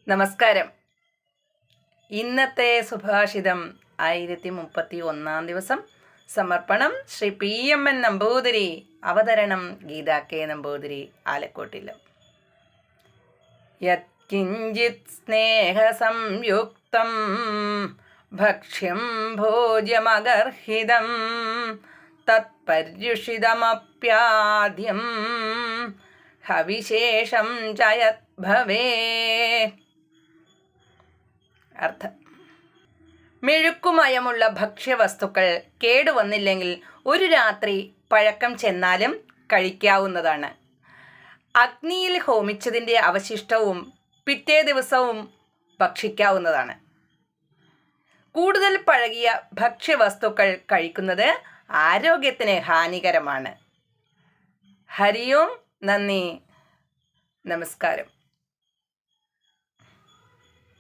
നമസ്കാരം. ഇന്നത്തെ സുഭാഷിതം 1031 ദിവസം. സമർപ്പണം ശ്രീ PMN നമ്പൂതിരി. അവതരണം ഗീതാ K നമ്പൂതിരി, ആലക്കോട്ടിലും. യത്കിഞ്ചിത് സ്നേഹസംയുക്തം ഭക്ഷ്യം ഭോജ്യമഗർഹിതം തത്പര്യുഷിതമപ്യാദ്യം ഹവിശേഷം ചയത് ഭവേ. അർത്ഥം: മെഴുക്കുമയമുള്ള ഭക്ഷ്യവസ്തുക്കൾ കേടുവന്നില്ലെങ്കിൽ ഒരു രാത്രി പഴക്കം ചെന്നാലും കഴിക്കാവുന്നതാണ്. അഗ്നിയിൽ ഹോമിച്ചതിൻ്റെ അവശിഷ്ടവും പിറ്റേ ദിവസവും ഭക്ഷിക്കാവുന്നതാണ്. കൂടുതൽ പഴകിയ ഭക്ഷ്യവസ്തുക്കൾ കഴിക്കുന്നത് ആരോഗ്യത്തിന് ഹാനികരമാണ്. ഹരി ഓം. നന്ദി. നമസ്കാരം.